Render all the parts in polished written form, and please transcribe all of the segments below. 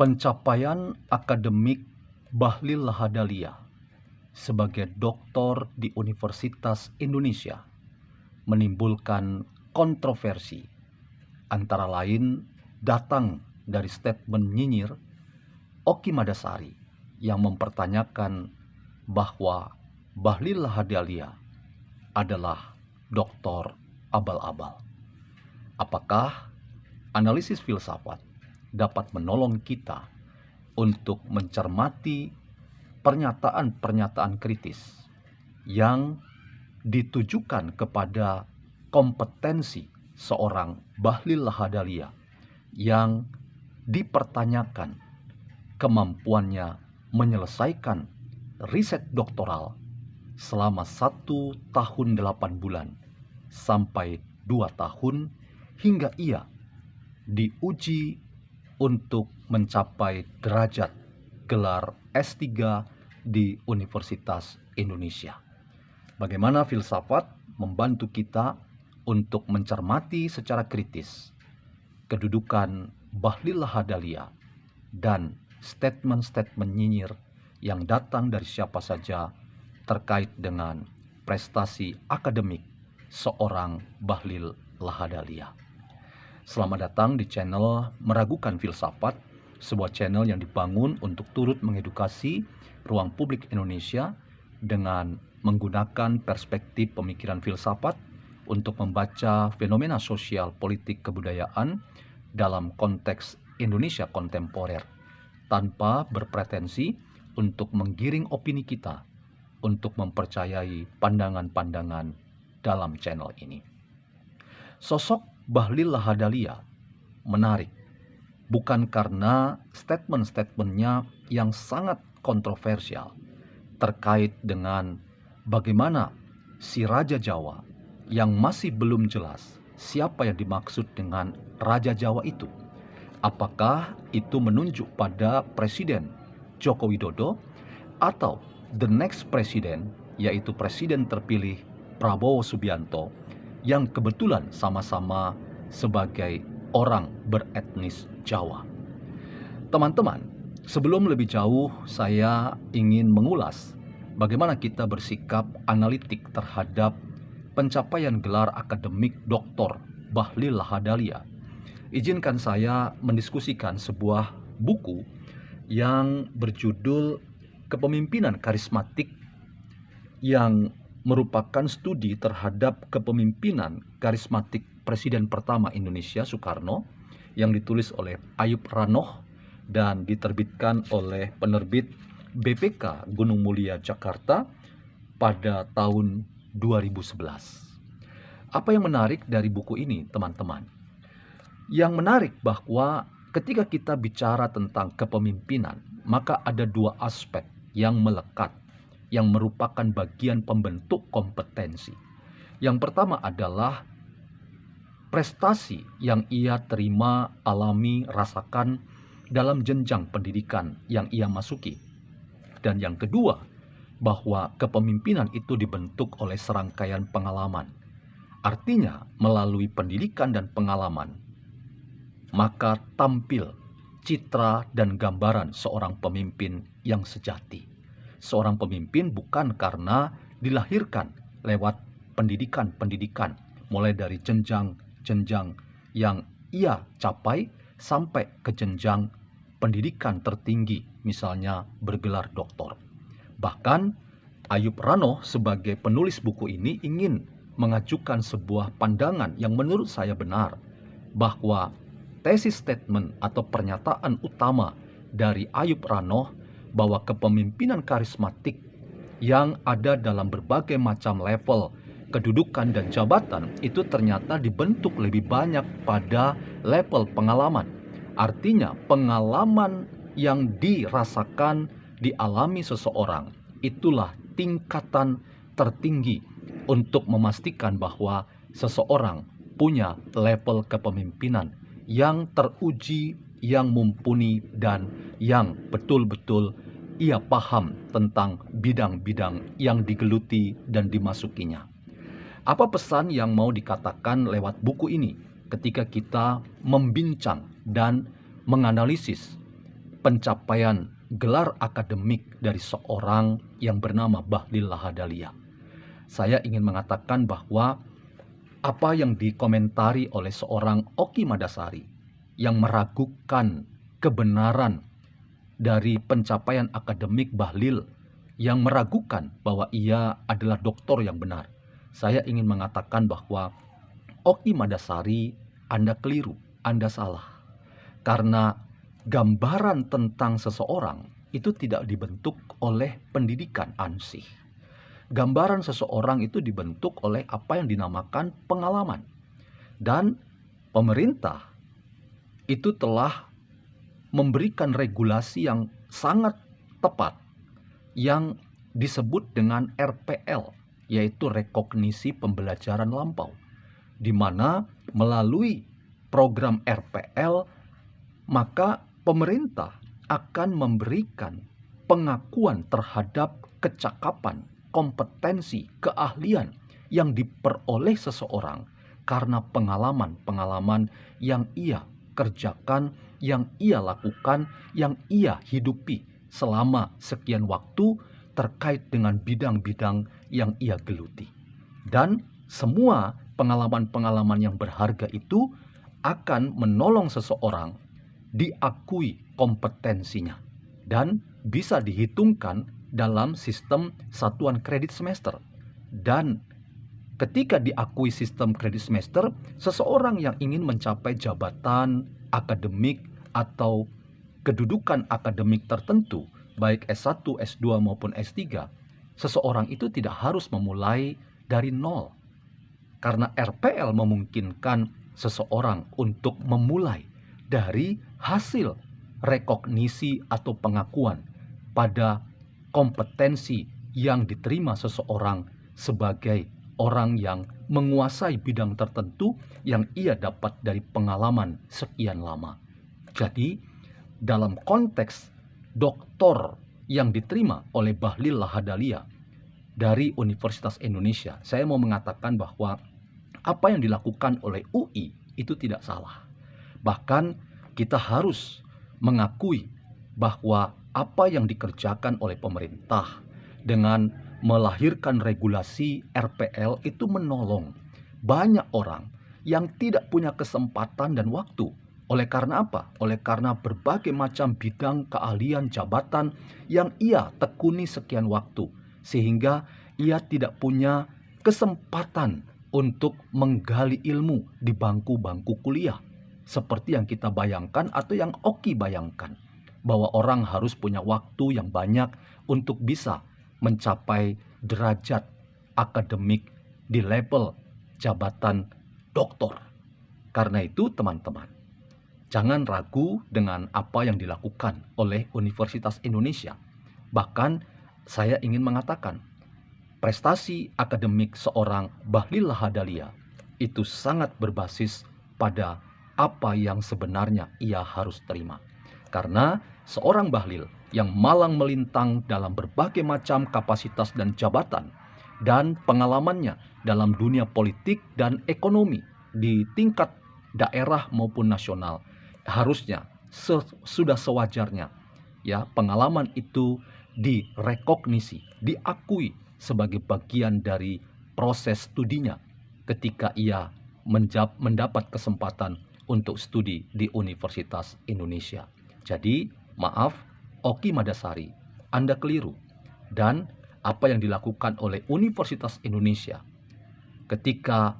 Pencapaian akademik Bahlil Lahadalia sebagai doktor di Universitas Indonesia menimbulkan kontroversi, antara lain datang dari statement nyinyir Oki Madasari yang mempertanyakan bahwa Bahlil Lahadalia adalah doktor abal-abal. Apakah analisis filsafat dapat menolong kita untuk mencermati pernyataan-pernyataan kritis yang ditujukan kepada kompetensi seorang Bahlil Lahadalia yang dipertanyakan kemampuannya menyelesaikan riset doktoral selama 1 tahun 8 bulan sampai 2 tahun hingga ia diuji untuk mencapai derajat gelar S3 di Universitas Indonesia. Bagaimana filsafat membantu kita untuk mencermati secara kritis kedudukan Bahlil Lahadalia dan statement-statement nyinyir yang datang dari siapa saja terkait dengan prestasi akademik seorang Bahlil Lahadalia. Selamat datang di channel Meragukan Filsafat, sebuah channel yang dibangun untuk turut mengedukasi ruang publik Indonesia dengan menggunakan perspektif pemikiran filsafat untuk membaca fenomena sosial, politik, kebudayaan dalam konteks Indonesia kontemporer, tanpa berpretensi untuk menggiring opini kita untuk mempercayai pandangan-pandangan dalam channel ini. Sosok Bahlil Lahadalia menarik, bukan karena statement-statementnya yang sangat kontroversial terkait dengan bagaimana si Raja Jawa yang masih belum jelas siapa yang dimaksud dengan Raja Jawa itu. Apakah itu menunjuk pada Presiden Joko Widodo atau the next president, yaitu Presiden terpilih Prabowo Subianto, yang kebetulan sama-sama sebagai orang beretnis Jawa. Teman-teman, sebelum lebih jauh saya ingin mengulas bagaimana kita bersikap analitik terhadap pencapaian gelar akademik Dr. Bahlil Lahadalia. Izinkan saya mendiskusikan sebuah buku yang berjudul Kepemimpinan Karismatik, yang merupakan studi terhadap kepemimpinan karismatik Presiden pertama Indonesia Soekarno, yang ditulis oleh Ayub Ranoh dan diterbitkan oleh penerbit BPK Gunung Mulia Jakarta pada tahun 2011. Apa yang menarik dari buku ini, teman-teman? Yang menarik bahwa ketika kita bicara tentang kepemimpinan, maka ada 2 aspek yang melekat, yang merupakan bagian pembentuk kompetensi. Yang pertama adalah prestasi yang ia terima, alami, rasakan dalam jenjang pendidikan yang ia masuki. Dan yang kedua, bahwa kepemimpinan itu dibentuk oleh serangkaian pengalaman. Artinya, melalui pendidikan dan pengalaman, maka tampil citra dan gambaran seorang pemimpin yang sejati. Seorang pemimpin bukan karena dilahirkan lewat pendidikan-pendidikan, mulai dari jenjang-jenjang yang ia capai sampai ke jenjang pendidikan tertinggi, misalnya bergelar doktor. Bahkan Ayub Ranoh sebagai penulis buku ini ingin mengajukan sebuah pandangan yang menurut saya benar, bahwa tesis statement atau pernyataan utama dari Ayub Ranoh bahwa kepemimpinan karismatik yang ada dalam berbagai macam level kedudukan dan jabatan itu ternyata dibentuk lebih banyak pada level pengalaman. Artinya pengalaman yang dirasakan, dialami seseorang, itulah tingkatan tertinggi untuk memastikan bahwa seseorang punya level kepemimpinan yang teruji, yang mumpuni, dan yang betul-betul ia paham tentang bidang-bidang yang digeluti dan dimasukinya. Apa pesan yang mau dikatakan lewat buku ini ketika kita membincang dan menganalisis pencapaian gelar akademik dari seorang yang bernama Bahlil Lahadalia. Saya ingin mengatakan bahwa apa yang dikomentari oleh seorang Oki Madasari yang meragukan kebenaran dari pencapaian akademik Bahlil, yang meragukan bahwa ia adalah doktor yang benar, saya ingin mengatakan bahwa Oki Madasari, Anda keliru, Anda salah. Karena gambaran tentang seseorang itu tidak dibentuk oleh pendidikan ansih. Gambaran seseorang itu dibentuk oleh apa yang dinamakan pengalaman. Dan pemerintah itu telah memberikan regulasi yang sangat tepat yang disebut dengan RPL, yaitu rekognisi pembelajaran lampau, di mana melalui program RPL maka pemerintah akan memberikan pengakuan terhadap kecakapan, kompetensi, keahlian yang diperoleh seseorang karena pengalaman-pengalaman yang ia kerjakan, yang ia lakukan, yang ia hidupi selama sekian waktu terkait dengan bidang-bidang yang ia geluti. Dan semua pengalaman-pengalaman yang berharga itu akan menolong seseorang diakui kompetensinya dan bisa dihitungkan dalam sistem satuan kredit semester. Dan ketika diakui sistem kredit semester, seseorang yang ingin mencapai jabatan akademik atau kedudukan akademik tertentu, baik S1, S2 maupun S3, seseorang itu tidak harus memulai dari nol. Karena RPL memungkinkan seseorang untuk memulai dari hasil rekognisi atau pengakuan pada kompetensi yang diterima seseorang sebagai orang yang menguasai bidang tertentu yang ia dapat dari pengalaman sekian lama. Jadi, dalam konteks doktor yang diterima oleh Bahlil Lahadalia dari Universitas Indonesia, saya mau mengatakan bahwa apa yang dilakukan oleh UI itu tidak salah. Bahkan kita harus mengakui bahwa apa yang dikerjakan oleh pemerintah dengan melahirkan regulasi RPL itu menolong banyak orang yang tidak punya kesempatan dan waktu. Oleh karena apa? Oleh karena berbagai macam bidang keahlian jabatan yang ia tekuni sekian waktu, sehingga ia tidak punya kesempatan untuk menggali ilmu di bangku-bangku kuliah. Seperti yang kita bayangkan atau yang Oki bayangkan, bahwa orang harus punya waktu yang banyak untuk bisa mencapai derajat akademik di level jabatan doktor. Karena itu teman-teman, jangan ragu dengan apa yang dilakukan oleh Universitas Indonesia. Bahkan saya ingin mengatakan, prestasi akademik seorang Bahlil Lahadalia itu sangat berbasis pada apa yang sebenarnya ia harus terima. Karena seorang Bahlil yang malang melintang dalam berbagai macam kapasitas dan jabatan, dan pengalamannya dalam dunia politik dan ekonomi di tingkat daerah maupun nasional, harusnya sudah sewajarnya ya pengalaman itu direkognisi, diakui sebagai bagian dari proses studinya ketika ia mendapat kesempatan untuk studi di Universitas Indonesia. Jadi, maaf, Oki Madasari, Anda keliru. Dan apa yang dilakukan oleh Universitas Indonesia ketika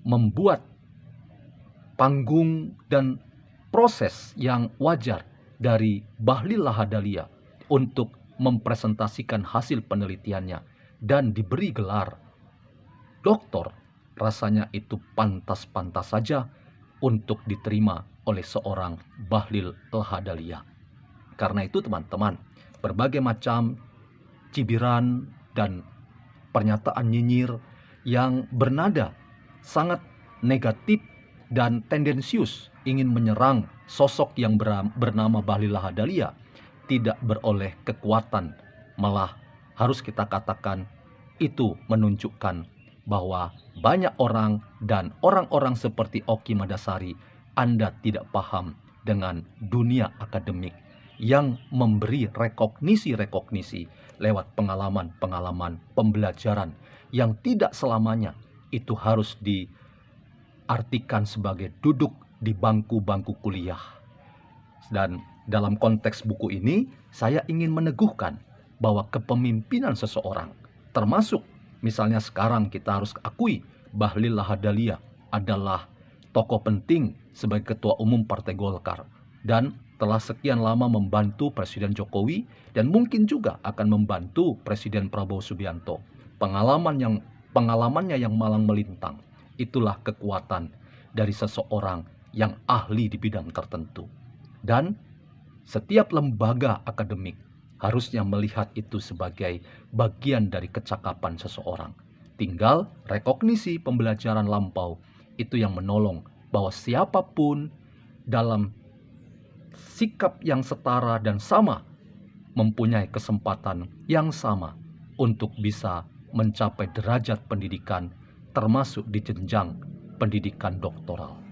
membuat panggung dan proses yang wajar dari Bahlil Lahadalia untuk mempresentasikan hasil penelitiannya dan diberi gelar doktor, rasanya itu pantas-pantas saja untuk diterima oleh seorang Bahlil Lahadalia. Karena itu teman-teman, berbagai macam cibiran dan pernyataan nyinyir yang bernada sangat negatif dan tendensius ingin menyerang sosok yang bernama Bahlil Lahadalia tidak beroleh kekuatan, malah harus kita katakan itu menunjukkan bahwa banyak orang dan orang-orang seperti Oki Madasari, Anda tidak paham dengan dunia akademik yang memberi rekognisi lewat pengalaman-pengalaman pembelajaran yang tidak selamanya itu harus diartikan sebagai duduk di bangku-bangku kuliah. Dan dalam konteks buku ini, saya ingin meneguhkan bahwa kepemimpinan seseorang, termasuk misalnya sekarang kita harus akui Bahlil Lahadalia adalah tokoh penting sebagai Ketua Umum Partai Golkar dan telah sekian lama membantu Presiden Jokowi dan mungkin juga akan membantu Presiden Prabowo Subianto. Pengalamannya yang malang melintang, itulah kekuatan dari seseorang yang ahli di bidang tertentu. Dan setiap lembaga akademik harusnya melihat itu sebagai bagian dari kecakapan seseorang. Tinggal rekognisi pembelajaran lampau itu yang menolong bahwa siapapun dalam sikap yang setara dan sama mempunyai kesempatan yang sama untuk bisa mencapai derajat pendidikan termasuk di jenjang pendidikan doktoral.